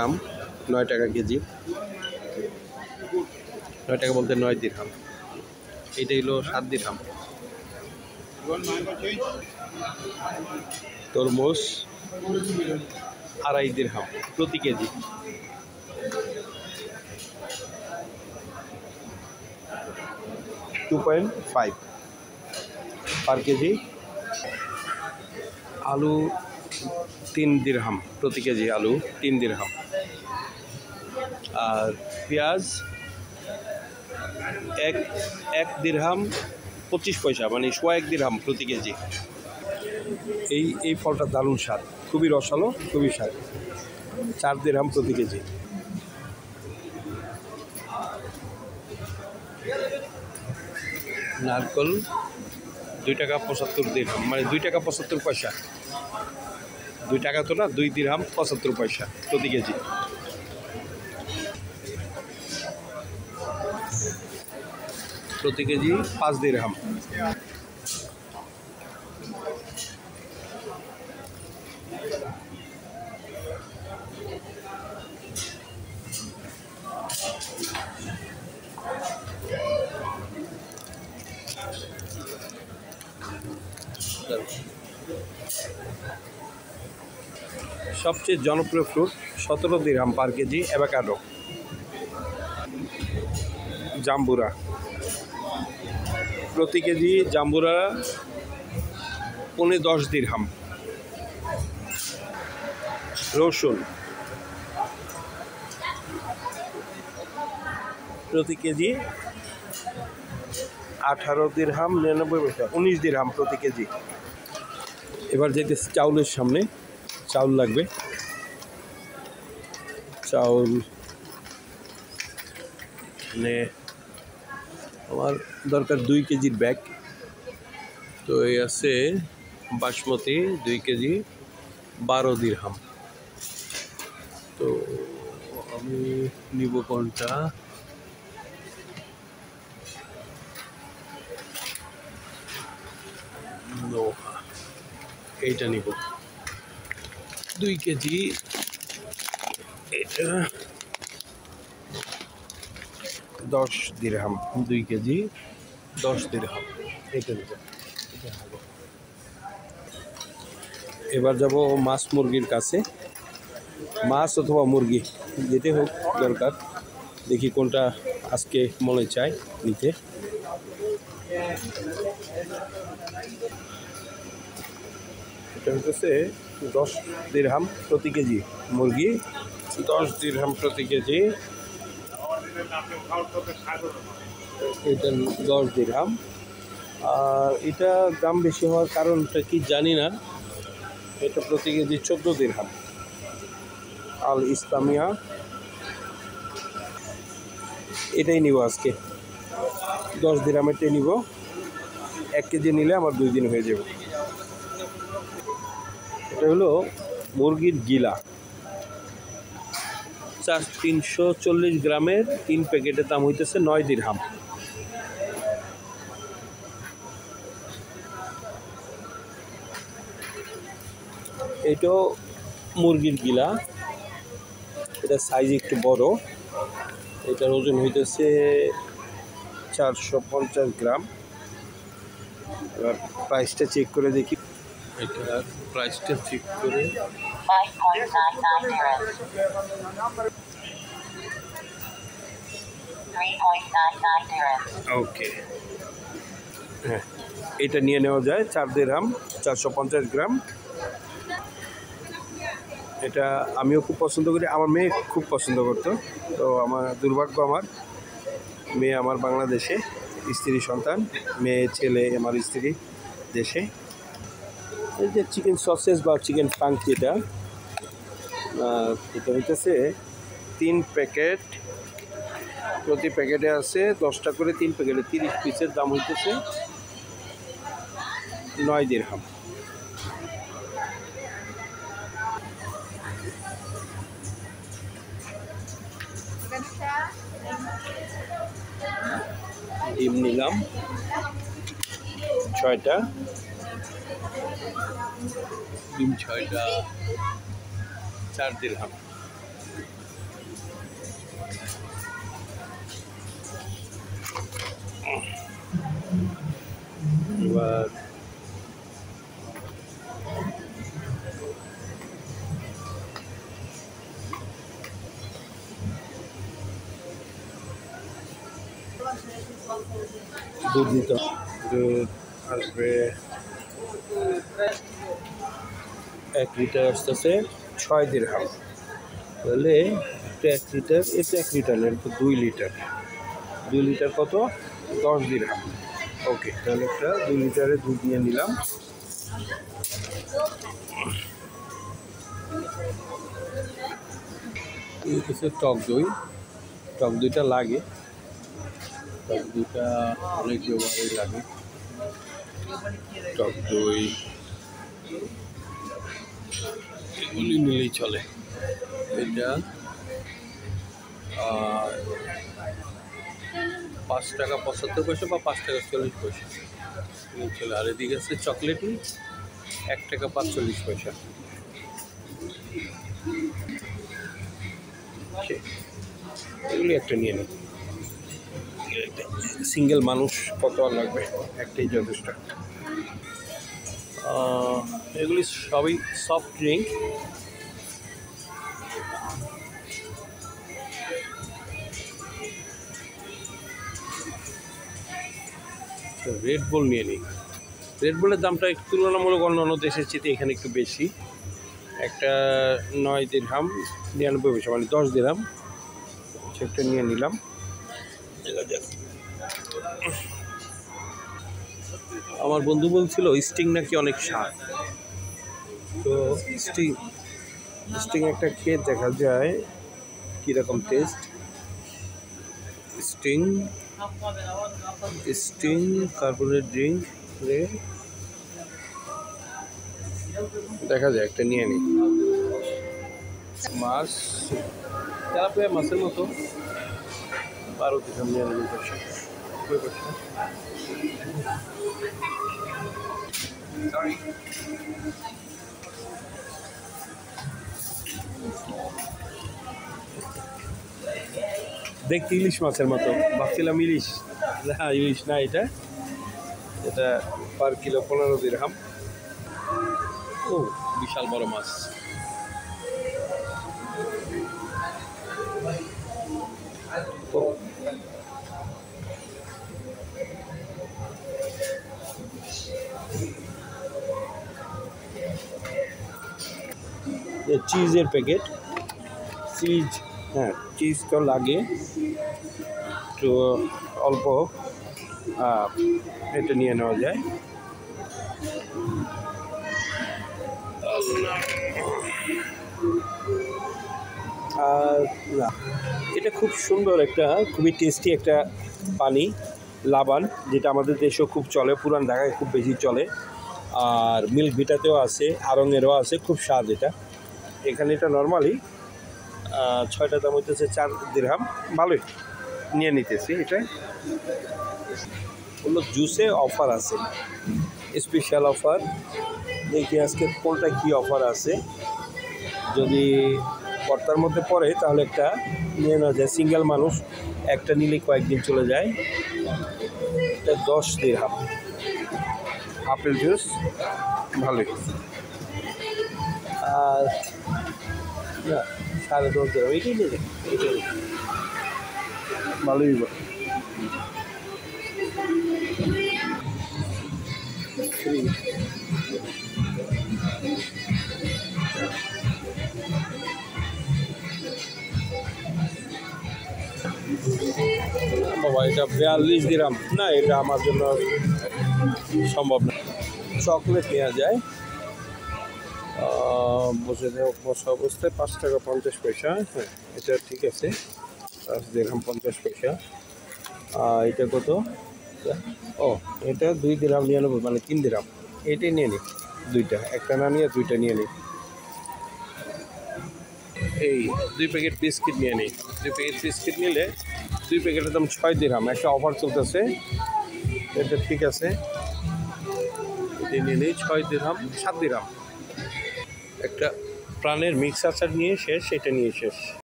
দাম 9 টাকা কেজি। 9 টাকা বলতে 9 দিরহাম। এটা হলো 7 দিরহাম। তরমুজ 2.5 দিরহাম প্রতি কেজি। $2.5 পার কেজি। আলু 3 দিরহাম প্রতি কেজি। আলু 3 দিরহাম। আর পেঁয়াজ 1 দিরহাম 25 পয়সা, মানে 1.25 দিরহাম প্রতি কেজি। এই ফলটা দারুণ স্বাদ, খুবই রসালো, খুবই স্বাদ। 4 দিরহাম প্রতি কেজি। নারকল 2 টাকা 75 দিরহাম, মানে 2 টাকা 75 পয়সা। 2 টাকা তো না, 2 দিরহাম 75 পয়সা প্রতি কেজি। প্রতি কেজি 5 দিরহাম। সবচেয়ে জনপ্রিয় ফ্রুট 17 দিরহাম পার কেজি অ্যাভোকাডো। জাম্বুরা প্রতি কেজি, জাম্বুরা 10 দিরহাম। রসুন প্রতি কেজি 18 দিরহাম 99 পয়সা, 19 দিরহাম প্রতি কেজি। এবার যেতে চাউলের সামনে, চাউল লাগবে। চাউল মানে আমার দরকার 2 কেজির ব্যাগ। তো এই আছে বাসমতি 2 কেজি 12 দিরহাম। তো আমি নিব কোনটা? এইটা নিব 2 কেজি। এটা 10 দিরহাম, 2 কেজি 10 দিরহাম। এটা নিব। এবার যাব মাছ মুরগির কাছে। মাছ অথবা মুরগি যেতে হোক দরকার, দেখি কোনটা আজকে মনে চায় নিতে। এটা হচ্ছে 10 দিরহাম প্রতি কেজি মুরগি, 10 দিরহাম প্রতি কেজি। এটা 10 দিরহাম। আর এটা দাম বেশি হওয়ার কারণটা কি জানি না। এটা প্রতি কেজি 14 দিরহাম। আল ইসলামিয়া, এটাই নিব আজকে। 10 দিরহামেরটাই নিব। 1 কেজি নিলে আমার 2 দিন হয়ে যাবে। এটা হলো মুরগির গিলা, 340 গ্রামের 3 প্যাকেটের দাম হইতেছে 9 দিরহাম। এটাও মুরগির গিলা, এটা সাইজ একটু বড়। এটার ওজন হইতেছে 450 গ্রাম। এবার প্রাইসটা চেক করে দেখি। এটার প্রাইসটা চেক করে 5.99 dirhams. 3.99 dirhams. ওকে, হ্যাঁ, এটা নিয়ে নেওয়া যায়। 4 দিরহাম, 450 গ্রাম। এটা আমিও খুব পছন্দ করি, আমার মেয়ে খুব পছন্দ করতো। তো আমার দুর্ভাগ্য, আমার মেয়ে আমার বাংলাদেশে, স্ত্রী সন্তান, মেয়ে ছেলে আমার স্ত্রী দেশে। এই যে চিকেন সসেজ বা চিকেন ফাঙ্ক, যেটা এটা হইতেছে 3 প্যাকেট। প্রতি প্যাকেটে আছে 10টা করে, 3 প্যাকেটে 30 পিসের দাম হইতেছে 9 দিরহাম। ডিম নিলাম 6টা, ডিম 6টা 4 দিরহাম। এবার দুধ নিতে দুধ আসবে 1 লিটার আসতেছে 6 দিরহাম। তাহলে এটা 1 লিটার, এটা 1 লিটার না, এটা 2 লিটার। 2 লিটার কত? 10 দিরহাম। ওকে, তাহলে একটা 2 লিটারের দুধ নিয়ে নিলাম। কিছু টক দই, টক দইটা লাগে, টক দইটা অনেক ব্যবহারেই লাগে। টক দই এগুলি নিলেই চলে। এটা 5 টাকা 75 পয়সা বা 5 টাকা 40 পয়সা চলে। আর এদিকে আছে চকলেটি 1 টাকা 45 পয়সা। এগুলি একটা নিয়ে নিই, সিঙ্গেল মানুষ কত আর লাগবে, একটাই যথেষ্ট। এগুলি সবই সফট ড্রিঙ্ক। রেড বুল নিয়ে নিই। রেড বুলের দামটা একটু তুলনামূলক অন্যান্য দেশের চেয়ে এখানে একটু বেশি। একটা 9 দিরহাম 99 পয়সা, মানে 10 দিরহাম। সেটা নিয়ে নিলাম। আমার বন্ধু বলছিল স্টিং নাকি অনেক স্বাদ, তো স্টিং একটা খেয়ে দেখা যায় কীরকম টেস্ট। স্টিং কার্বনেট ড্রিঙ্ক দেখা যায়, একটা নিয়ে নিই। মাছ, তেলাপিয়া মাছের মতো 12 দিরহাম 99 পয়সা। দেখতে ইলিশ মাছের মতো, ভাবছিলাম ইলিশ না, ইলিশ না, এটা পার কিলো 15 দিরহাম। ও বিশাল বড় মাছ। চিজের প্যাকেট, চিজ, হ্যাঁ চিজ তো লাগে তো অল্প, এটা নিয়ে নেওয়া যায়। আর না, এটা খুব সুন্দর একটা, খুবই টেস্টি একটা পানি, লাবান, যেটা আমাদের দেশেও খুব চলে, পুরান ঢাকায় খুব বেশি চলে। আর মিল্ক ভিটাতেও আছে, আড়ংয়েরও আছে, খুব স্বাদ এটা। এখানে এটা নর্মালি 6টা দাম হইতেছে 4 দিরহাম। ভালোই নিয়ে নিতেছি। এটা হলো জুসে অফার আছে, স্পেশাল অফার। দেখি আজকে কোনটা কি অফার আছে, যদি পর্তার মধ্যে পড়ে তাহলে একটা নিয়ে নেওয়া যায়। সিঙ্গেল মানুষ একটা নিলে কয়েকদিন চলে যায়। এটা 10 দিরহাম। আপেল জুস ভালোই। আর না, 10.5 দিরহাম। এইটাই নিয়ে যাই, এইটাই ভালোই। বাবা, এটা 42 দিরহাম না, এটা আমার জন্য সম্ভব না। চকলেট নেওয়া যায় বসা অবস্থায় 5 টাকা 50 পয়সা। হ্যাঁ, এটা ঠিক আছে, 5 দিরহাম 50 পয়সা। এটা কত? ও, এটা 2 দিরহাম 99, মানে 3 দিরহাম। এটাই নিয়ে নিই, দুইটা, একটা না নিয়ে দুইটা নিয়ে নিই। এই 2 প্যাকেট বিস্কিট নিয়ে নিই। 2 প্যাকেট বিস্কিট নিলে 2 প্যাকেটের দাম 6 দিরহাম। একটা অফার চলতেছে, এটা ঠিক আছে, এটা নিয়ে নিই। 6 দিরহাম 7 দিরহাম। একটা প্রাণের মিক্স আচার নিয়ে শেষ, এটা নিয়ে শেষ।